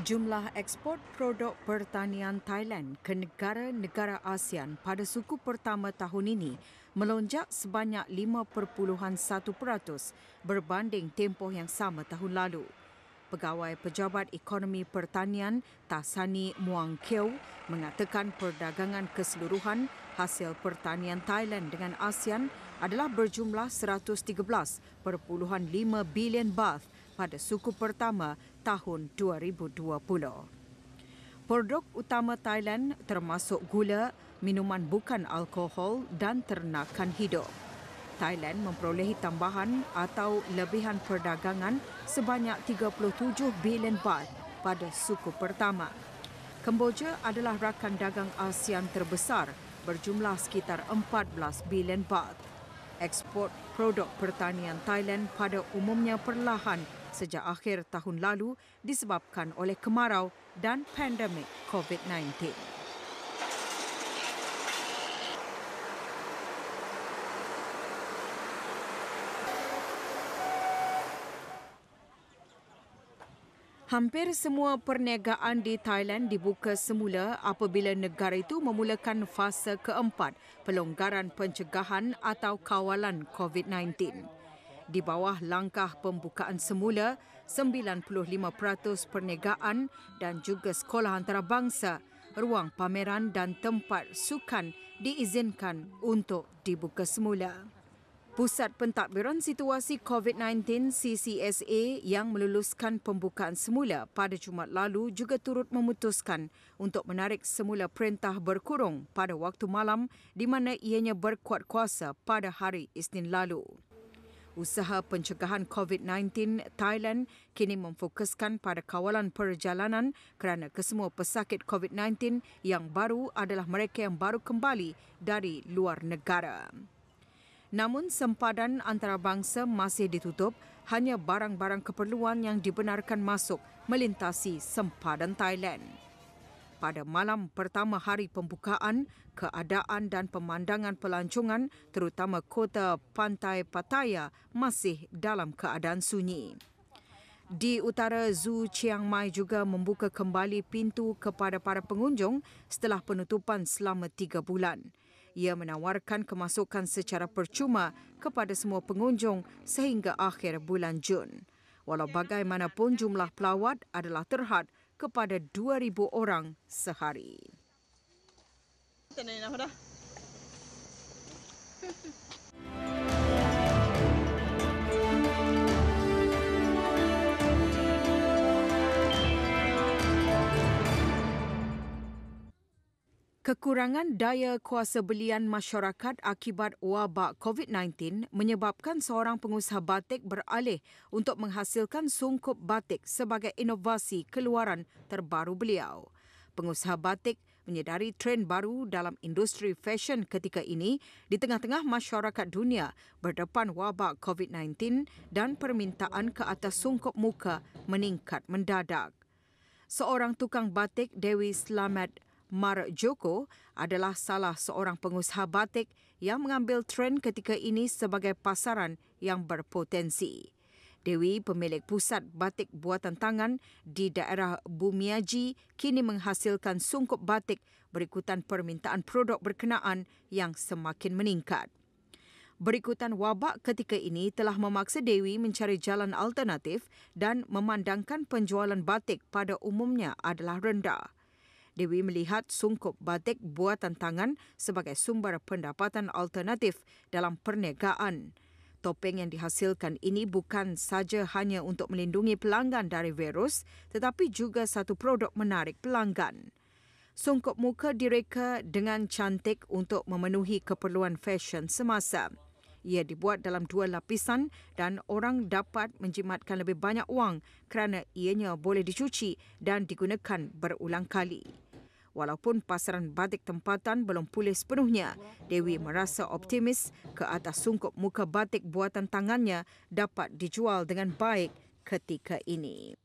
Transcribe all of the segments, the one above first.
Jumlah ekspor produk pertanian Thailand ke negara-negara ASEAN pada suku pertama tahun ini melonjak sebanyak 5.1% berbanding tempoh yang sama tahun lalu. Pegawai Pejabat Ekonomi Pertanian Tasani Muang Keo mengatakan perdagangan keseluruhan hasil pertanian Thailand dengan ASEAN adalah berjumlah 113.5 bilion baht pada suku pertama tahun 2020. Produk utama Thailand termasuk gula, minuman bukan alkohol dan ternakan hidup. Thailand memperolehi tambahan atau lebihan perdagangan sebanyak 37 bilion baht pada suku pertama. Kemboja adalah rakan dagang ASEAN terbesar berjumlah sekitar 14 bilion baht. Ekspor produk pertanian Thailand pada umumnya perlahan sejak akhir tahun lalu disebabkan oleh kemarau dan pandemik COVID-19. Hampir semua perniagaan di Thailand dibuka semula apabila negara itu memulakan fasa keempat pelonggaran pencegahan atau kawalan COVID-19. Di bawah langkah pembukaan semula, 95% perniagaan dan juga sekolah antarabangsa, ruang pameran dan tempat sukan diizinkan untuk dibuka semula. Pusat Pentadbiran Situasi COVID-19 CCSA yang meluluskan pembukaan semula pada Jumaat lalu juga turut memutuskan untuk menarik semula perintah berkurung pada waktu malam di mana ianya berkuat kuasa pada hari Isnin lalu. Usaha pencegahan COVID-19 Thailand kini memfokuskan pada kawalan perjalanan kerana kesemua pesakit COVID-19 yang baru adalah mereka yang baru kembali dari luar negara. Namun sempadan antarabangsa masih ditutup, hanya barang-barang keperluan yang dibenarkan masuk melintasi sempadan Thailand. Pada malam pertama hari pembukaan, keadaan dan pemandangan pelancongan terutama kota Pantai Pattaya masih dalam keadaan sunyi. Di utara Zoo Chiang Mai juga membuka kembali pintu kepada para pengunjung setelah penutupan selama 3 bulan. Ia menawarkan kemasukan secara percuma kepada semua pengunjung sehingga akhir bulan Jun. Walau bagaimanapun jumlah pelawat adalah terhad kepada 2,000 orang sehari. Kekurangan daya kuasa belian masyarakat akibat wabak COVID-19 menyebabkan seorang pengusaha batik beralih untuk menghasilkan sungkup batik sebagai inovasi keluaran terbaru beliau. Pengusaha batik menyedari trend baru dalam industri fashion ketika ini di tengah-tengah masyarakat dunia berdepan wabak COVID-19 dan permintaan ke atas sungkup muka meningkat mendadak. Seorang tukang batik, Dewi Slamet Mar Joko, adalah salah seorang pengusaha batik yang mengambil trend ketika ini sebagai pasaran yang berpotensi. Dewi, pemilik pusat batik buatan tangan di daerah Bumiaji, kini menghasilkan sungkup batik berikutan permintaan produk berkenaan yang semakin meningkat. Berikutan wabak ketika ini telah memaksa Dewi mencari jalan alternatif dan memandangkan penjualan batik pada umumnya adalah rendah. Dewi melihat sungkup batik buatan tangan sebagai sumber pendapatan alternatif dalam perniagaan. Topeng yang dihasilkan ini bukan saja hanya untuk melindungi pelanggan dari virus, tetapi juga satu produk menarik pelanggan. Sungkup muka direka dengan cantik untuk memenuhi keperluan fashion semasa. Ia dibuat dalam 2 lapisan dan orang dapat menjimatkan lebih banyak wang kerana ianya boleh dicuci dan digunakan berulang kali. Walaupun pasaran batik tempatan belum pulih sepenuhnya, Dewi merasa optimis ke atas sungkup muka batik buatan tangannya dapat dijual dengan baik ketika ini.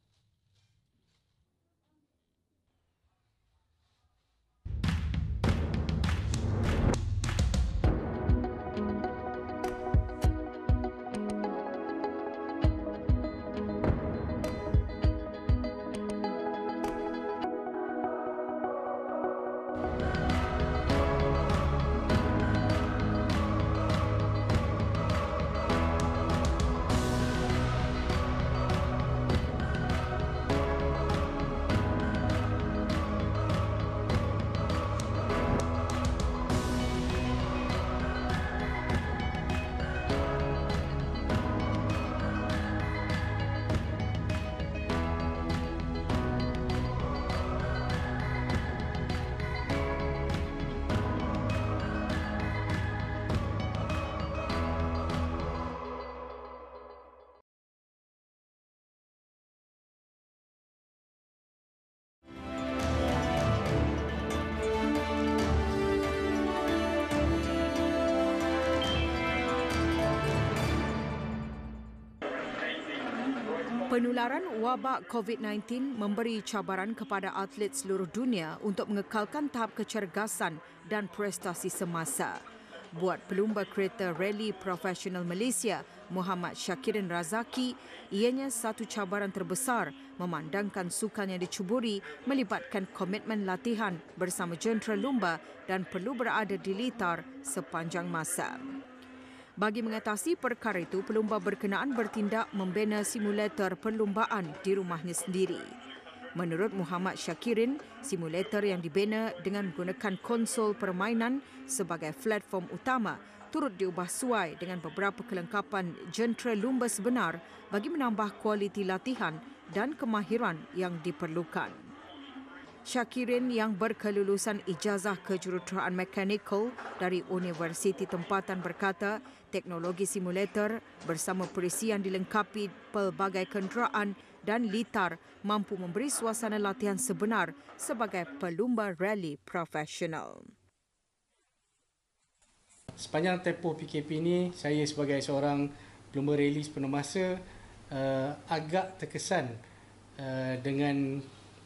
Penularan wabak COVID-19 memberi cabaran kepada atlet seluruh dunia untuk mengekalkan tahap kecergasan dan prestasi semasa. Buat pelumba kereta rally profesional Malaysia, Muhammad Syakirin Razaki, ianya satu cabaran terbesar memandangkan sukan yang dicuburi melibatkan komitmen latihan bersama jentera lumba dan perlu berada di litar sepanjang masa. Bagi mengatasi perkara itu, pelumba berkenaan bertindak membina simulator perlumbaan di rumahnya sendiri. Menurut Muhammad Syakirin, simulator yang dibina dengan menggunakan konsol permainan sebagai platform utama turut diubah suai dengan beberapa kelengkapan jentera lumba sebenar bagi menambah kualiti latihan dan kemahiran yang diperlukan. Syakirin yang berkelulusan ijazah kejuruteraan mekanikal dari Universiti Tempatan berkata, teknologi simulator bersama perisian dilengkapi pelbagai kenderaan dan litar mampu memberi suasana latihan sebenar sebagai pelumba rally profesional. Sepanjang tempoh PKP ini, saya sebagai seorang pelumba rally sepenuh masa agak terkesan dengan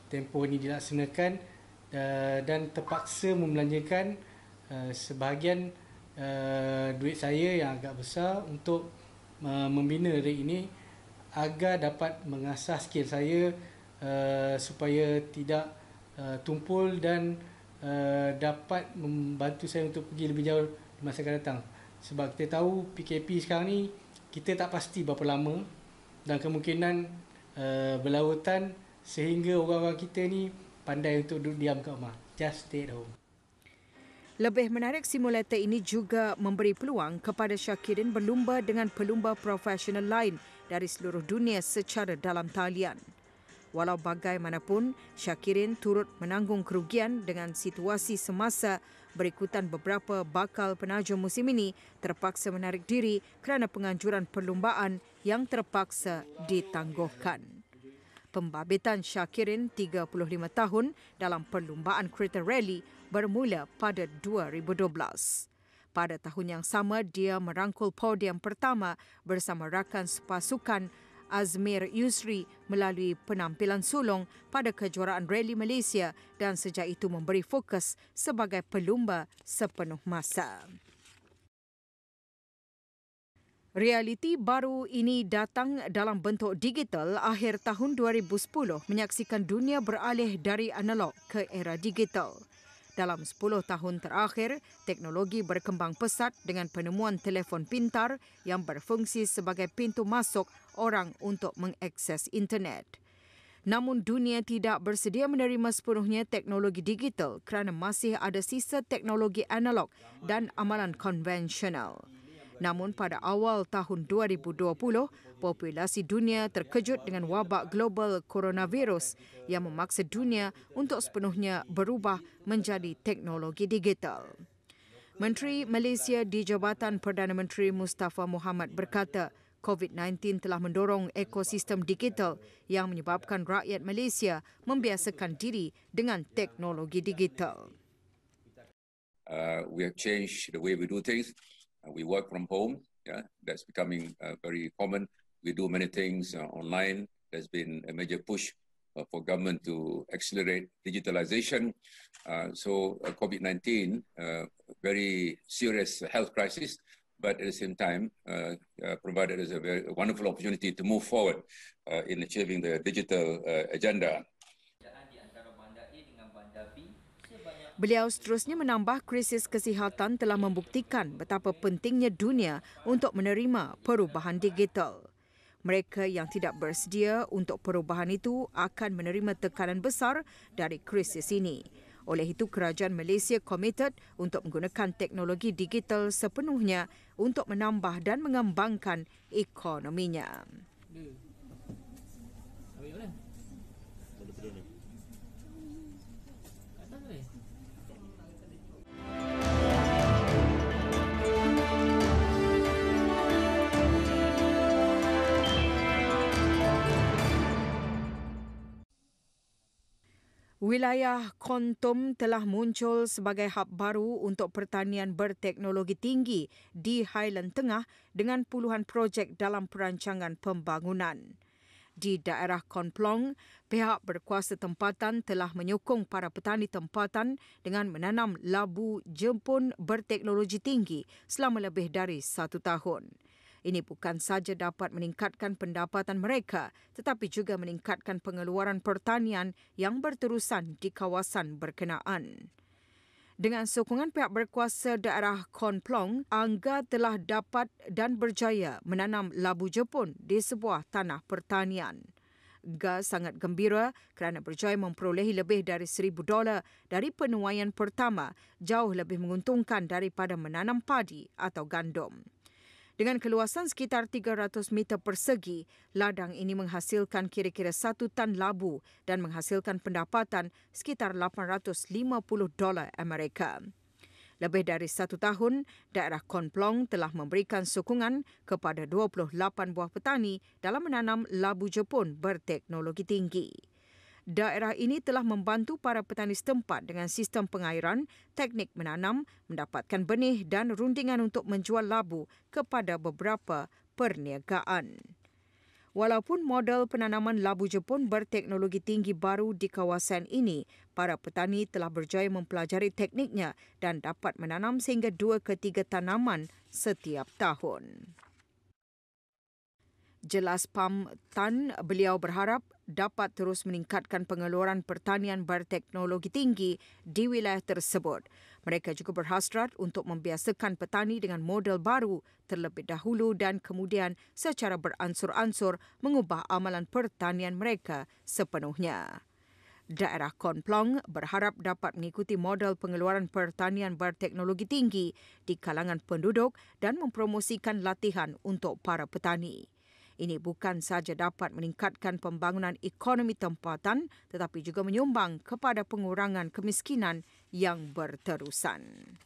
tempoh ini dilaksanakan dan terpaksa membelanjakan sebahagian duit saya yang agak besar untuk membina rally ini agar dapat mengasah skill saya supaya tidak tumpul dan dapat membantu saya untuk pergi lebih jauh di masa akan datang. Sebab kita tahu PKP sekarang ni kita tak pasti berapa lama dan kemungkinan berlarutan sehingga orang-orang kita ni pandai untuk duduk diam kat rumah. Just stay at home. Lebih menarik, simulator ini juga memberi peluang kepada Syakirin berlumba dengan pelumba profesional lain dari seluruh dunia secara dalam talian. Walau bagaimanapun, Syakirin turut menanggung kerugian dengan situasi semasa berikutan beberapa bakal penajam musim ini terpaksa menarik diri kerana penganjuran perlumbaan yang terpaksa ditangguhkan. Pembabitan Syakirin 35 tahun dalam perlumbaan kereta rally bermula pada 2012. Pada tahun yang sama, dia merangkul podium pertama bersama rakan sepasukan Azmir Yusri melalui penampilan sulung pada kejuaraan rally Malaysia dan sejak itu memberi fokus sebagai pelumba sepenuh masa. Realiti baru ini datang dalam bentuk digital akhir tahun 2010 menyaksikan dunia beralih dari analog ke era digital. Dalam 10 tahun terakhir, teknologi berkembang pesat dengan penemuan telefon pintar yang berfungsi sebagai pintu masuk orang untuk mengakses internet. Namun dunia tidak bersedia menerima sepenuhnya teknologi digital kerana masih ada sisa teknologi analog dan amalan konvensional. Namun pada awal tahun 2020, populasi dunia terkejut dengan wabak global coronavirus yang memaksa dunia untuk sepenuhnya berubah menjadi teknologi digital. Menteri Malaysia di Jabatan Perdana Menteri Mustafa Mohamed berkata, COVID-19 telah mendorong ekosistem digital yang menyebabkan rakyat Malaysia membiasakan diri dengan teknologi digital. We have changed the way we do things. We work from home. Yeah, that's becoming very common. We do many things online. There's been a major push for government to accelerate digitalization. So COVID-19, very serious health crisis, but at the same time, provided us a very wonderful opportunity to move forward in achieving the digital agenda. Beliau seterusnya menambah krisis kesihatan telah membuktikan betapa pentingnya dunia untuk menerima perubahan digital. Mereka yang tidak bersedia untuk perubahan itu akan menerima tekanan besar dari krisis ini. Oleh itu, kerajaan Malaysia komited untuk menggunakan teknologi digital sepenuhnya untuk menambah dan mengembangkan ekonominya. Wilayah Kontum telah muncul sebagai hub baru untuk pertanian berteknologi tinggi di Highland Tengah dengan puluhan projek dalam perancangan pembangunan. Di daerah Kon Plong, pihak berkuasa tempatan telah menyokong para petani tempatan dengan menanam labu jepun berteknologi tinggi selama lebih dari 1 tahun. Ini bukan saja dapat meningkatkan pendapatan mereka, tetapi juga meningkatkan pengeluaran pertanian yang berterusan di kawasan berkenaan. Dengan sokongan pihak berkuasa daerah Kon Plong, Angga telah dapat dan berjaya menanam labu jepun di sebuah tanah pertanian. Ga sangat gembira kerana berjaya memperolehi lebih dari $1,000 dari penuaian pertama, jauh lebih menguntungkan daripada menanam padi atau gandum. Dengan keluasan sekitar 300 meter persegi, ladang ini menghasilkan kira-kira 1 tan labu dan menghasilkan pendapatan sekitar $850 Amerika. Lebih dari 1 tahun, daerah Kon Plong telah memberikan sokongan kepada 28 buah petani dalam menanam labu jepun berteknologi tinggi. Daerah ini telah membantu para petani setempat dengan sistem pengairan, teknik menanam, mendapatkan benih dan rundingan untuk menjual labu kepada beberapa perniagaan. Walaupun model penanaman labu jepun berteknologi tinggi baru di kawasan ini, para petani telah berjaya mempelajari tekniknya dan dapat menanam sehingga 2 ke 3 tanaman setiap tahun. Jelas Pam Tan, beliau berharap dapat terus meningkatkan pengeluaran pertanian berteknologi tinggi di wilayah tersebut. Mereka juga berhasrat untuk membiasakan petani dengan model baru terlebih dahulu dan kemudian secara beransur-ansur mengubah amalan pertanian mereka sepenuhnya. Daerah Kon Plong berharap dapat mengikuti model pengeluaran pertanian berteknologi tinggi di kalangan penduduk dan mempromosikan latihan untuk para petani. Ini bukan saja dapat meningkatkan pembangunan ekonomi tempatan tetapi juga menyumbang kepada pengurangan kemiskinan yang berterusan.